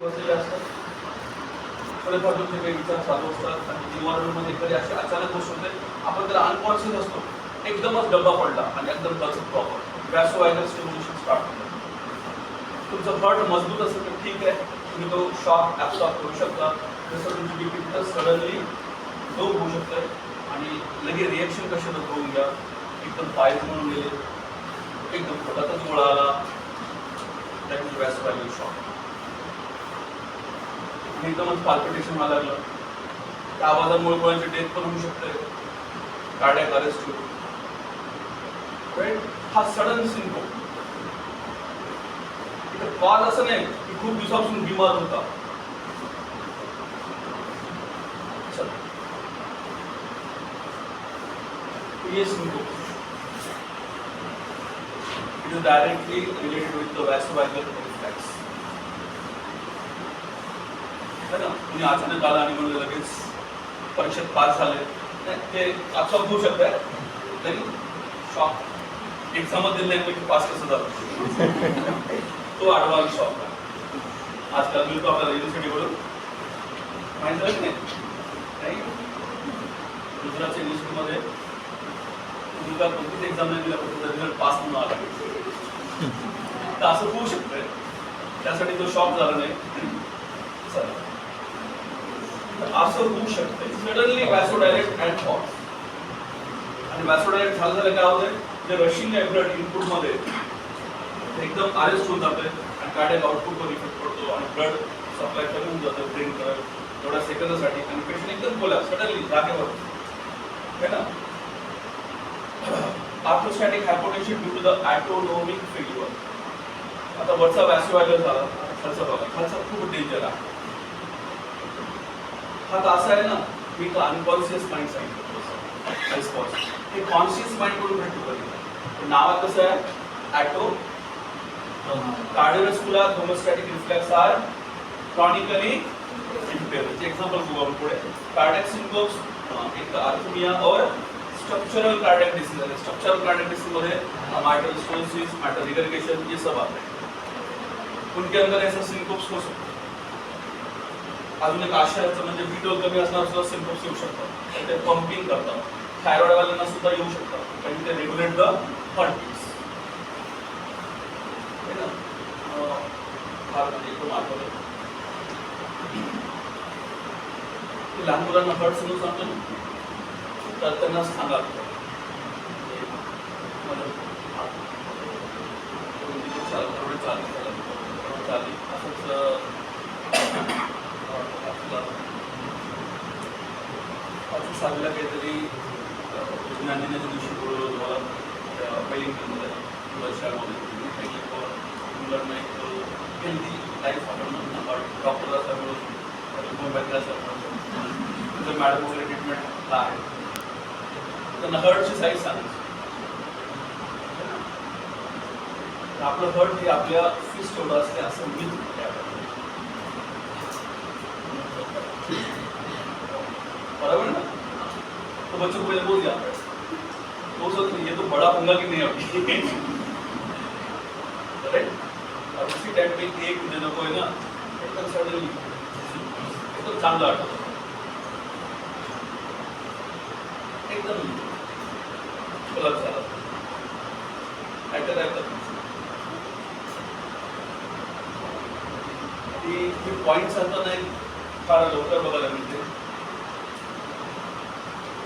बसलेले असतात, थोडेफार तुमचे काही विचार चालू असतात आणि इन्व्हायरमेंटमध्ये कधी अशी अचानक गोष्ट होते, आपण त्याला अनकॉन्शियस असतो, एकदमच डब्बा पडला आणि एकदम टच प्रॉपर व्हॅसोवायरल स्टिम्युलेशन स्टार्ट होतं. तुमचं हार्ट मजबूत असेल तर ठीक आहे, तुम्ही तो शॉक ॲब्सॉर्ब करू शकता. जसं तुमची बीपी तर सडनली लो होऊ शकतं आणि लगेच रिएक्शन कशानं होऊन घ्या, एकदम पाय म्हणून गेले, एकदम पोटातच गोळा आला, दॅट इज व्हॅसोवायरल शॉक. एकदमच पाल्पिटेशन व्हायला लागलं, त्या आवाजामुळे कोणाची डेथ पण होऊ शकते, कार्डियक अरेस्ट होईल. हा सडन सिंड्रोम. कॉज असं नाही की खूप दिवसापासून बिमार होता. ये syndrome it is directly related with the vasovagal reflex. है ना, तुम्ही अचानक आला आणि म्हणलं लगेच परीक्षेत पास झाले, ते ॲब्सॉर्ब होऊ शकतं, तरी शॉक एक्झाममध्ये नाही की पास कसं झालं तो आडवा शॉक. आजकाल मिळतो आपल्याला युनिव्हर्सिटीकडून, माहीत झालं की नाही, गुजरातच्या युनिव्हर्सिटीमध्ये मुलगा कोणतीच एक्झाम नाही दिला पण त्याचा रिझल्ट पास म्हणून आला. तर असं होऊ शकतंय, त्यासाठी तो शॉक झाला नाही. असं होऊ शकतंय सडनली व्हॅसोडायलेट अँड पॉज. आणि व्हॅसोडायलेट झालं काय होतंय, जे रशिंग आहे ब्लड इनपुटमध्ये एकदम अरेस्ट होऊन जाते आणि कार्डियक आउटपुटवर इफेक्ट पडतो आणि ब्लड सप्लाय कमी होऊन जातं ब्रेन करत थोड्या सेकंदासाठी आणि पेशंट एकदम बोला सडनली जागेवर, है ना. Orthostatic hypotension due to the autonomic failure. आता वरचा व्हॅसोवायरल झाला, खालचा बघा, खालचा खूप डेंजर आहे. हा तर असा आहे ना, मी तो अनकॉन्शियस माइंड सांगितलं, हे कॉन्शियस माइंड कडून भेटू कधी नावात कसं आहे, auto cardiovascular homeostatic reflex are chronically impaired. Example बघू आपण पुढे. कार्डियक सिंड्रोम्स, एक आर्थमिया और स्ट्रक्चरल कार्डियक डिसीज आहे. स्ट्रक्चरल कार्डियक डिसीज मध्ये माइट्रल स्टोनसिस, माइट्रल रिगर्गेशन, ये सब आते हैं. उनके अंदर ऐसा सिंड्रोम्स हो सकते. अजून एक आशयाचं म्हणजे बीटोल कमी असणार सुद्धा सिम्पटम्स येऊ शकतात. ते पंपिंग करतात, थायरॉइडवाल्यांना सुद्धा येऊ शकतात, कारण ते रेग्युलेट द हार्टबीट्स. लहान मुलांना हर्ट समजून सांगतो ना, तर त्यांना सांगा असंच साधीला काहीतरी ज्ञानदिनाच्या दिवशी बोलवलं तुम्हाला वेलिंग्टनमध्ये वर्षामध्ये मुलांना एक हेल्दी लाईफ आपण डॉक्टरला मिळून मुंबईतला तुझं मॅडम वगैरे ट्रीटमेंटला आहे, त्यांना हर्टची साईज सांगायची. आपलं हर्ट हे आपल्या फिस्ट एवढं असते असं मी बराबर ना. तो बच्चों को बोल दिया तो सोचते ये तो बड़ा होगा कि नहीं अभी, राइट. और उसी टाइम पे एक जन को है ना एकदम सडनली एकदम चांगलं वाटतं, एकदम कोलॅप्स झाला. ती पॉईंट सांगताना फार लवकर बघायला मिळते.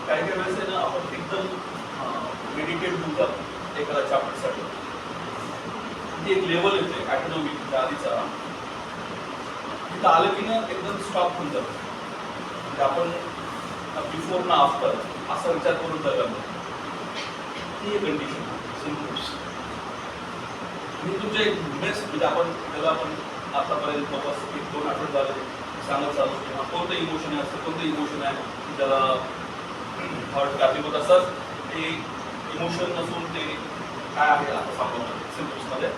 काही काही वेळेस आहे ना, आपण एकदम मेडिटेट होऊन जातो एखाद्या चॅप्टरसाठी. ती एक लेवल येते ॲटोनॉमिकच्या आधीचा, तिथं आलं की ना एकदम स्टॉप होऊन जातं. म्हणजे आपण बिफोर ना आफ्टर असा विचार करून जगायला ती एक कंडिशन सिम्पटम्स. मी तुमच्या एक बेस्ट म्हणजे आपण त्याला आपण आतापर्यंत जवळपास 1-2 आठवडे झाले सांगत चालू की कोणतं इमोशन आहे, असं कोणतं इमोशन आहे की त्याला हर्ट कापी होत असतात. ते इमोशन नसून ते काय आहे आता सांगतो सिम्पटम्समध्ये.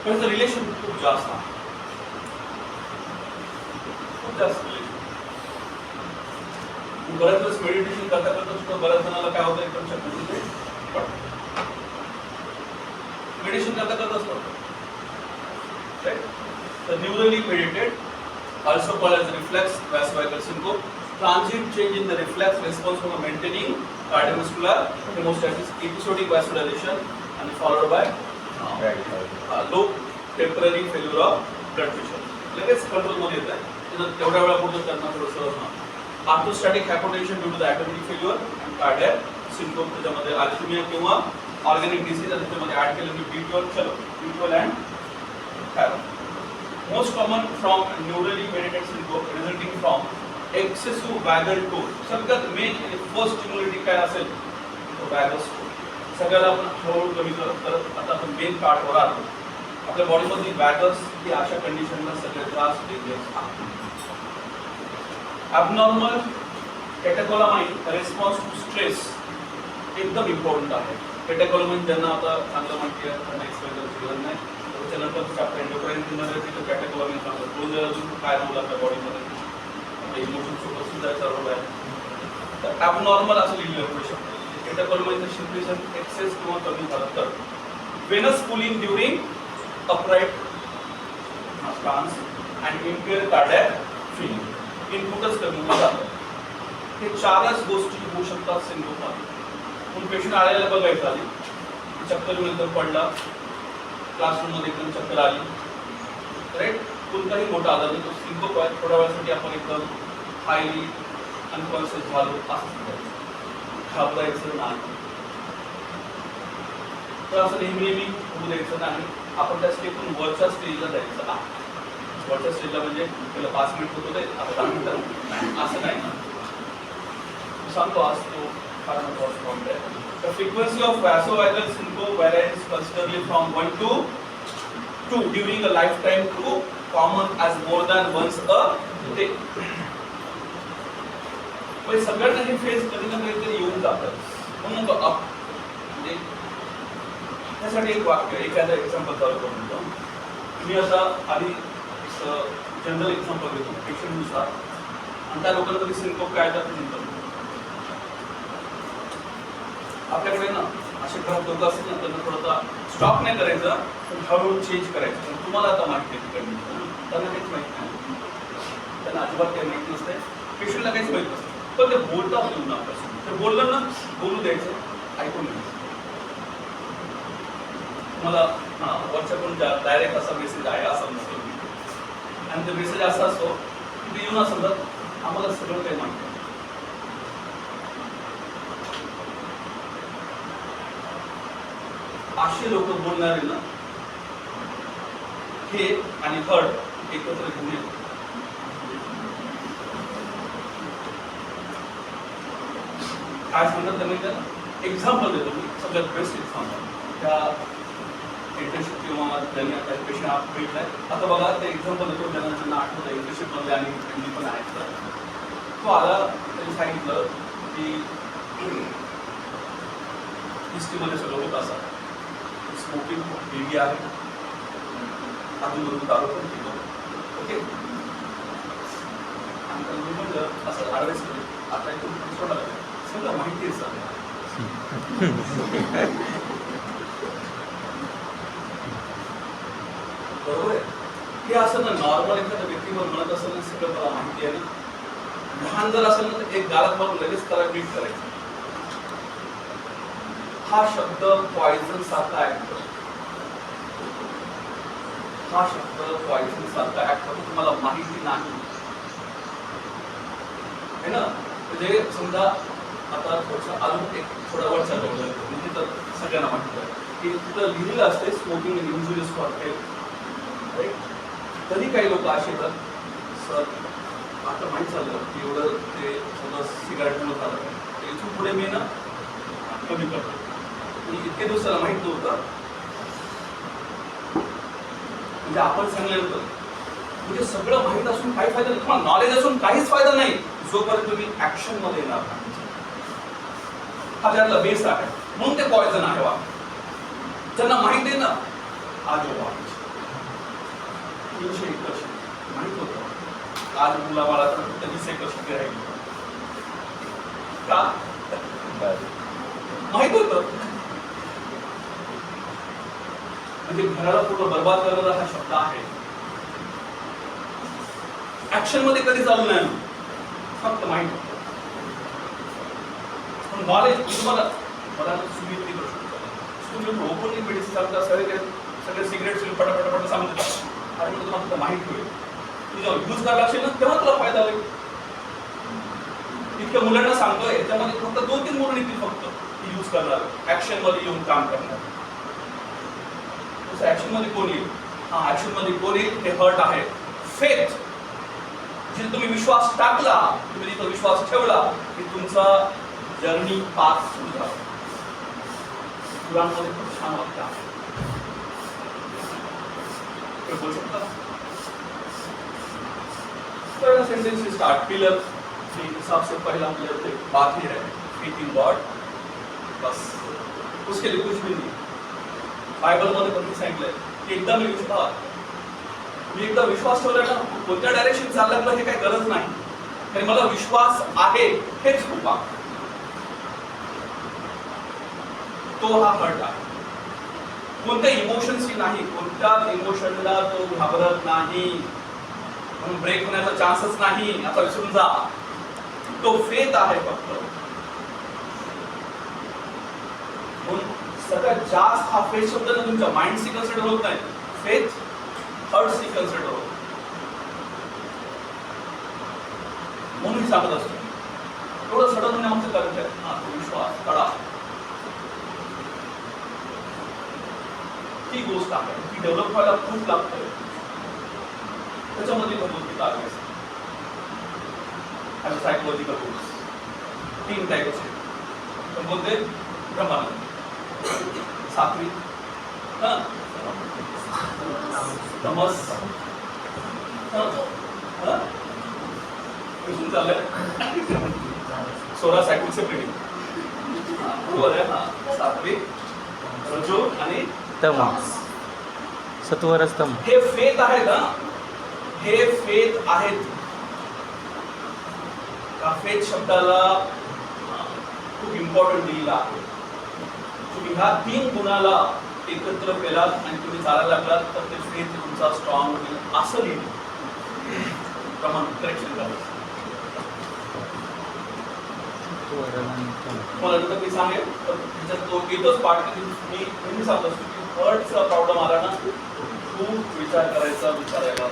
पण त्याचं रिलेशन खूप जास्त आहे, खूप जास्त रिलेशन. बऱ्याच वेळेस मेडिटेशन करता करता सुद्धा बऱ्याच जणांना काय होतं एकदम शकतो मेडिटेशन करता करताच पडतं, right. The neurally mediated, also called as reflex vasovagal syncope, transient change in the reflex response for maintaining cardiovascular hemostasis, episodic vasodilation, and followed by low temporary failure of blood pressure. लगेच control मध्ये येत आहे. तेवढ्या वेळापुरतं त्यांना थोडंसं orthostatic hypotension due to the autonomic failure and cardiac syndrome, त्याच्यामध्ये arrhythmia किंवा ऑर्गॅनिक डिसीज, आणि त्याच्यामध्ये ऍड केलं मी B12 and thyroid. Most common from neurally mediated syndrome resulting from excessive vagal tone. सगळ्यात मेन आणि फर्स्ट स्टिम्युलेटिंग काय असेल तो वॅगस टोन. सगळ्याला आपण हळूहळू कमी करत आता आपण मेन पार्टवर आलो. आपल्या बॉडीमधली वॅगस ही अशा कंडिशनला सगळ्यात जास्त डेंजरस आहे. ॲबनॉर्मल कॅटेकोलामाइन रिस्पॉन्स टू स्ट्रेस एकदम इम्पॉर्टंट आहे. कॅटेकोलामाइन ज्यांना आता चांगलं माहिती आहे त्यांना एक्सप्लेन करायची गरज नाही. त्याच्यानंतर चॅप्टर एंडोक्राईनमध्ये तिथं कॅटेकोलामाइन सांगतो तो जर अजून काय रोल आपल्या बॉडीमध्ये इमोशन सोबत सुद्धा याचा रोल आहे. तर ॲबनॉर्मल असं लिहिलं होऊ शकतं. कॅटेकोलामाइनचं सिम्प्लिसन एक्सेस किंवा कमी झालं तर venous pooling during upright stance and impair cardiac filling इनपुटच कमी होऊन जातं. हे चारच गोष्टी होऊ शकतात सिंड्रोममध्ये. पण पेशंट आलेला बघायचं आली, चक्कर नंतर पडला, क्लासरूममध्ये एकदम चक्कर आली, राईट, कोणताही मोठा आजार नाही, तो सिंड्रोम आहे. थोड्या वेळासाठी आपण एकदम हायली अनकॉन्शियस झालो असं घाबरायचं नाही. तर असं नेहमी होऊ द्यायचं नाही. आपण त्या स्टेपून वरच्या स्टेजला जायचं. वरच्या स्टेजला म्हणजे पहिलं 5 मिनिट होतो ते आता 10 मिनिटं असं नाही ना. सांगतो आज तो फार महत्त्वाचा पॉईंट आहे. The frequency of vasovagal syncope varies considerably from 1 to 2 during a lifetime to common as more than once a day. पण सगळ्यांना हे फेस कधी ना कधीतरी येऊन जातं. म्हणून अप म्हणजे त्यासाठी एक वाक्य एखादा एक्झाम्पल चालू करून देतो. मी आता आधी जनरल एक्झाम्पल देतो पेशंटनुसार, आणि त्या लोकांना कधी सिंकोप काय तर नंतर आपल्याकडे ना असे खराब लोक असतील ना त्यांना थोडंसं स्टॉप नाही करायचं, पण हळूहळू चेंज करायचं. पण तुम्हाला आता माहिती आहे कंडिशन, त्यांना काहीच माहिती नाही, त्यांना अजिबात काही माहिती नसते, पेशंटला काहीच माहिती नसतं. पण ते बोलतात येऊन आपल्यासोबत, तर बोललं ना बोलू द्यायचं, ऐकून घ्यायचं. तुम्हाला वरच्याकडून डायरेक्ट असा मेसेज आहे असं नसतो, आणि ते मेसेज असा असतो की ते येऊन असं म्हणतात आम्हाला सगळं काही माहिती आहे. असे लोक बोलणारे ना हे आणि हर्ट एकत्र घेऊन येतात. काय सांगतात त्यांनी त्याला एक्झाम्पल देतो मी, सगळ्यात बेस्ट एक्झाम्पल. त्या इंटर्नशिप किंवा त्यांनी आता पेशंट हा भेटलाय. आता बघा ते एक्झाम्पल देतो ज्यांना त्यांना आठवतं इंटर्नशिपमध्ये आणि त्यांनी पण आहेत. तर तो आला, त्यांनी सांगितलं की हिस्ट्रीमध्ये सगळं होत असं स्मोकिंग बेबी आहे, अजून दारू पण पितो, ओके. आणि त्यांनी म्हणलं असं ॲडवाईस केली, आता इथून सोडा सगळं माहिती आहे सर. बरोबर आहे. हे असं ना नॉर्मल एखाद्या व्यक्तीवर म्हणत असेल ना सगळं मला माहिती आहे. लहान जर असेल ना तर एक गालात मारून लगेच त्याला ट्रीट करायचं. हा शब्द पॉइझन सारखा ऍक्ट करतो. हा शब्द पॉइझन सारखा ऍक्ट करतो, तुम्हाला माहिती नाही है ना. म्हणजे समजा आता थोडंसं अजून एक थोडा वर चालू म्हणजे तर सगळ्यांना माहिती आहे की तिथं लिहिलेलं असते smoking is injurious for health, right. तरी काही लोक असे येतात सर आता माहीत झालं की एवढं ते समजा सिगारेट मुळे झालं, इथून पुढे मी ना कमी करतो. इतके दिवसाला माहित नव्हतं, म्हणजे आपण सांगल्यानंतर म्हणजे सगळं माहित असून काही फायदा नाही. तुम्हाला नॉलेज असून काहीच फायदा नाही जोपर्यंत तुम्ही ऍक्शन मध्ये येणार नाही. हा त्यातला बेस आहे, म्हणून ते पॉइझन आहे. वा ज्यांना माहित आहे ना आजोबा 300 एकर माहित होतं, आज मुला बाळा तर 20 एकर शेती राहिली का माहित होतं. म्हणजे घराला पूर्ण बर्बाद करणारा हा शब्द आहे. ऍक्शन मध्ये कधी चालू नाही, फक्त माइंड. नॉलेज तुम्हाला मला सुविधा करू शकतो. तुम्ही ओपनली मेडिसिन सांगता, सगळे सिगरेट पटापट सांगतात, आणि तुला फक्त माहिती होईल. तुझ्या यूज करायला लागशील ना, तेव्हा तुला फायदा होईल. इतक्या मुलांना सांगतोय, त्यामध्ये फक्त 2-3 मुलं येतील फक्त यूज करणार, ऍक्शन मध्ये येऊन काम करणार. ऍक्शन मध्ये कोण येईल? हा, ऍक्शन मध्ये कोण येईल? ते हर्ट आहे. फेथ, जिथे तुम्ही विश्वास टाकला, तुम्ही जिथे विश्वास ठेवला, की तुमचा जर्नी पास सुरू झाला. मुलांमध्ये खूप छान वाक्य आहे, बोलू शकता. पहला सेंटेंस से स्टार्ट. पिलर के हिसाब से पहला पिलर थे बात ही है, फेथ इन गॉड. बस उसके लिए कुछ भी नहीं. बायबल मध्ये पण सांगितलंय की एकदा मी एकदा विश्वास ठेवला ना, कोणत्या डायरेक्शन चाललं हे काही गरज नाही, कारण मला विश्वास आहे हेच खूप आहे. तो हा हर्ट आहे. कोणत्या इमोशन्सची नाही, कोणत्या इमोशनला तो घाबरत नाही, म्हणून ब्रेक होण्याचा चान्सच नाही, आता विसरून जा. तो फेथ आहे फक्त. सगळ्यात जास्त हा फेथ शब्द ना तुमच्या माइंडशी कन्सिडर होत नाही, फेथ हर्ट्सशी कन्सिडर होत. म्हणून मी सांगत असतो, एवढं सडन होण्यामागचं कारण काय? हा, तो विश्वास कडा. ती गोष्ट आहे, ती डेव्हलप व्हायला खूप लागतंय. त्याच्यामध्ये भगवद्गीता आहे. सायकोलॉजिकल रूल्स 3 टाईपचे. पण कोणते? ब्रह्मानंद, सात्विक, तमस, चाललंय 16 सायकोलचे प्रेमी. बरोबर आहे. हा, सात्विक, रजो आणि तमस, सत्वरस्तम. हे फेथ आहे ना, हे फेथ आहेत. का फेथ शब्दाला खूप इम्पॉर्टंट दिलेला आहे. तुम्ही ह्या 3 गुणाला एकत्र केलात आणि तुम्ही चालायला लागलात तर ते फेथ तुमचा स्ट्रॉंग होईल, असं लिहिलं प्रमाण. करेक्शन झालं. मला नंतर मी सांगेल, तर त्याच्यात तो एकच पार्ट की मी नेहमी सांगत असतो की हर्टचा प्रॉब्लेम आला ना, खूप विचार करायचा, विचारायला